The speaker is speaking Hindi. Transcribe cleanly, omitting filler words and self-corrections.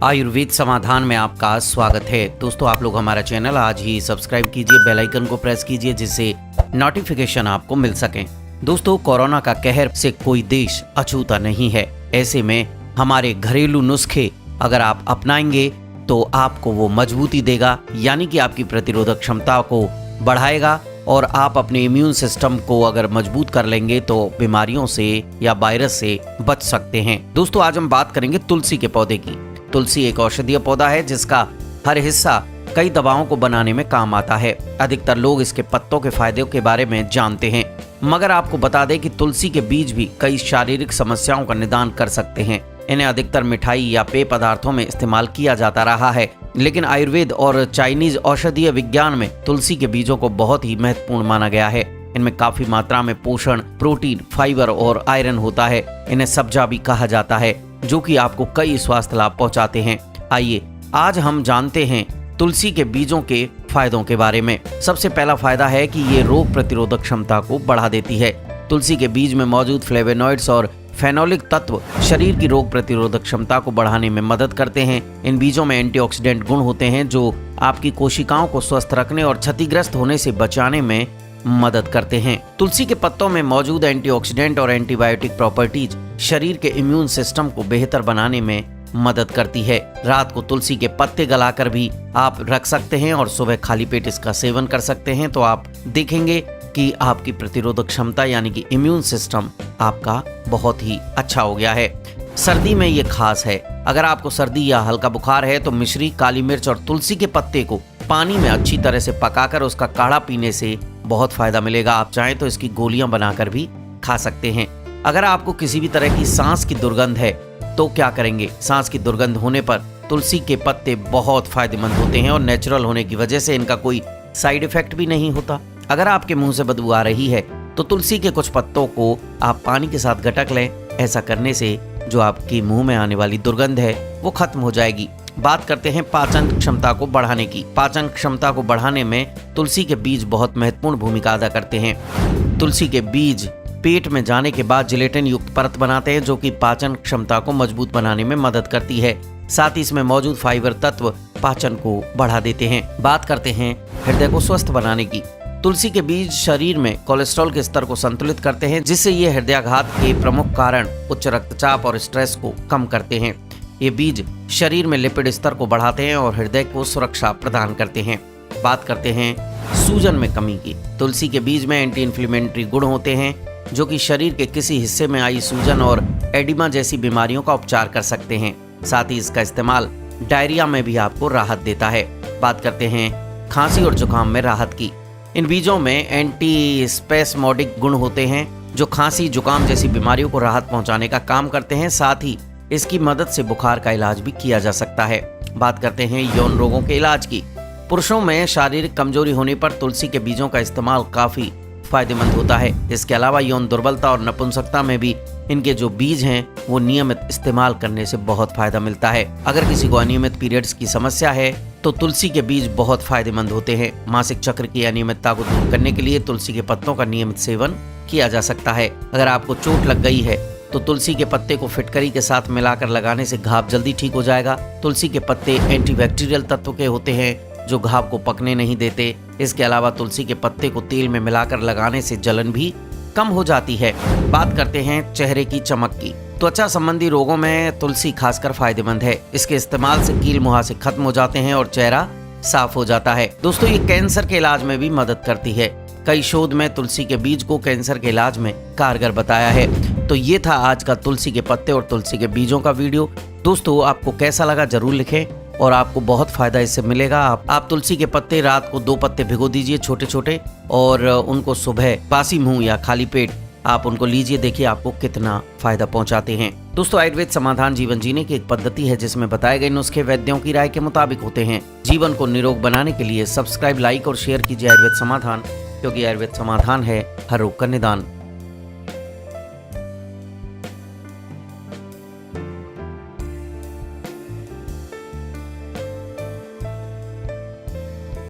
आयुर्वेद समाधान में आपका स्वागत है। दोस्तों, आप लोग हमारा चैनल आज ही सब्सक्राइब कीजिए, बेल आइकन को प्रेस कीजिए जिससे नोटिफिकेशन आपको मिल सके। दोस्तों, कोरोना का कहर से कोई देश अछूता नहीं है। ऐसे में हमारे घरेलू नुस्खे अगर आप अपनाएंगे तो आपको वो मजबूती देगा, यानी कि आपकी प्रतिरोधक क्षमता को बढ़ाएगा और आप अपने इम्यून सिस्टम को अगर मजबूत कर लेंगे तो बीमारियों से या वायरस से बच सकते हैं। दोस्तों, आज हम बात करेंगे तुलसी के पौधे की। तुलसी एक औषधीय पौधा है जिसका हर हिस्सा कई दवाओं को बनाने में काम आता है। अधिकतर लोग इसके पत्तों के फायदों के बारे में जानते हैं, मगर आपको बता दें कि तुलसी के बीज भी कई शारीरिक समस्याओं का निदान कर सकते हैं। इन्हें अधिकतर मिठाई या पेय पदार्थों में इस्तेमाल किया जाता रहा है, लेकिन आयुर्वेद और चाइनीज औषधीय विज्ञान में तुलसी के बीजों को बहुत ही महत्वपूर्ण माना गया है। इनमें काफी मात्रा में पोषण, प्रोटीन, फाइबर और आयरन होता है। इन्हें सब्जा भी कहा जाता है, जो कि आपको कई स्वास्थ्य लाभ पहुंचाते हैं। आइए आज हम जानते हैं तुलसी के बीजों के फायदों के बारे में। सबसे पहला फायदा है कि ये रोग प्रतिरोधक क्षमता को बढ़ा देती है। तुलसी के बीज में मौजूद फ्लेवोनॉइड्स और फेनोलिक तत्व शरीर की रोग प्रतिरोधक क्षमता को बढ़ाने में मदद करते हैं। इन बीजों में एंटीऑक्सीडेंट गुण होते हैं जो आपकी कोशिकाओं को स्वस्थ रखने और क्षतिग्रस्त होने से बचाने में मदद करते हैं। तुलसी के पत्तों में मौजूद एंटीऑक्सीडेंट और एंटीबायोटिक प्रॉपर्टीज शरीर के इम्यून सिस्टम को बेहतर बनाने में मदद करती है। रात को तुलसी के पत्ते गलाकर भी आप रख सकते हैं और सुबह खाली पेट इसका सेवन कर सकते हैं, तो आप देखेंगे कि आपकी प्रतिरोधक क्षमता यानी कि इम्यून सिस्टम आपका बहुत ही अच्छा हो गया है। सर्दी में ये खास है। अगर आपको सर्दी या हल्का बुखार है तो मिश्री, काली मिर्च और तुलसी के पत्ते को पानी में अच्छी तरह से पकाकर उसका काढ़ा पीने से बहुत फायदा मिलेगा। आप चाहें तो इसकी गोलियां बनाकर भी खा सकते हैं। अगर आपको किसी भी तरह की सांस की दुर्गंध है तो क्या करेंगे? सांस की दुर्गंध होने पर तुलसी के पत्ते बहुत फायदेमंद होते हैं और नेचुरल होने की वजह से इनका कोई साइड इफेक्ट भी नहीं होता। अगर आपके मुंह से बदबू आ रही है तो तुलसी के कुछ पत्तों को आप पानी के साथ गटक लें। ऐसा करने से जो आपकी मुंह में आने वाली दुर्गंध है वो खत्म हो जाएगी। बात करते हैं पाचन क्षमता को बढ़ाने की। पाचन क्षमता को बढ़ाने में तुलसी के बीज बहुत महत्वपूर्ण भूमिका अदा करते हैं। तुलसी के बीज पेट में जाने के बाद जिलेटिन युक्त परत बनाते हैं जो कि पाचन क्षमता को मजबूत बनाने में मदद करती है। साथ ही इसमें मौजूद फाइबर तत्व पाचन को बढ़ा देते हैं। बात करते हैं हृदय को स्वस्थ बनाने की। तुलसी के बीज शरीर में कोलेस्ट्रॉल के स्तर को संतुलित करते हैं, जिससे ये हृदयाघात के प्रमुख कारण उच्च रक्तचाप और स्ट्रेस को कम करते हैं। ये बीज शरीर में लिपिड स्तर को बढ़ाते हैं और हृदय को सुरक्षा प्रदान करते हैं। बात करते हैं सूजन में कमी की। तुलसी के बीज में एंटी इन्फ्लेमेटरी गुण होते हैं जो कि शरीर के किसी हिस्से में आई सूजन और एडिमा जैसी बीमारियों का उपचार कर सकते हैं। साथ ही इसका इस्तेमाल डायरिया में भी आपको राहत देता है। बात करते हैं खांसी और जुकाम में राहत की। इन बीजों में एंटी स्पेस्मोडिक गुण होते हैं जो खांसी, जुकाम जैसी बीमारियों को राहत पहुंचाने का काम करते हैं। साथ ही इसकी मदद से बुखार का इलाज भी किया जा सकता है। बात करते हैं यौन रोगों के इलाज की। पुरुषों में शारीरिक कमजोरी होने पर तुलसी के बीजों का इस्तेमाल काफी फायदेमंद होता है। इसके अलावा यौन दुर्बलता और नपुंसकता में भी इनके जो बीज हैं वो नियमित इस्तेमाल करने से बहुत फायदा मिलता है। अगर किसी को अनियमित पीरियड्स की समस्या है तो तुलसी के बीज बहुत फायदेमंद होते हैं। मासिक चक्र की अनियमितता को दूर करने के लिए तुलसी के पत्तों का नियमित सेवन किया जा सकता है। अगर आपको चोट लग गई है तो तुलसी के पत्ते को फिटकरी के साथ मिलाकर लगाने से घाव जल्दी ठीक हो जाएगा। तुलसी के पत्ते एंटीबैक्टीरियल तत्व के होते हैं जो घाव को पकने नहीं देते। इसके अलावा तुलसी के पत्ते को तेल में मिलाकर लगाने से जलन भी कम हो जाती है। बात करते हैं चेहरे की चमक की। त्वचा संबंधी रोगों में तुलसी खासकर फायदेमंद है। इसके इस्तेमाल से कील मुहासे खत्म हो जाते हैं और चेहरा साफ हो जाता है। दोस्तों, ये कैंसर के इलाज में भी मदद करती है। कई शोध में तुलसी के बीज को कैंसर के इलाज में कारगर बताया है। तो ये था आज का तुलसी के पत्ते और तुलसी के बीजों का वीडियो। दोस्तों, आपको कैसा लगा जरूर लिखें और आपको बहुत फायदा इससे मिलेगा। आप तुलसी के पत्ते रात को 2 पत्ते भिगो दीजिए छोटे छोटे और उनको सुबह बासी मुंह या खाली पेट आप उनको लीजिए। देखिए आपको कितना फायदा पहुंचाते हैं। दोस्तों, आयुर्वेद समाधान जीवन जीने की एक पद्धति है जिसमें बताए गए नुस्खे वैद्यों की राय के मुताबिक होते हैं। जीवन को निरोग बनाने के लिए सब्सक्राइब, लाइक और शेयर कीजिए आयुर्वेद समाधान, क्योंकि आयुर्वेद समाधान है हर रोग का निदान।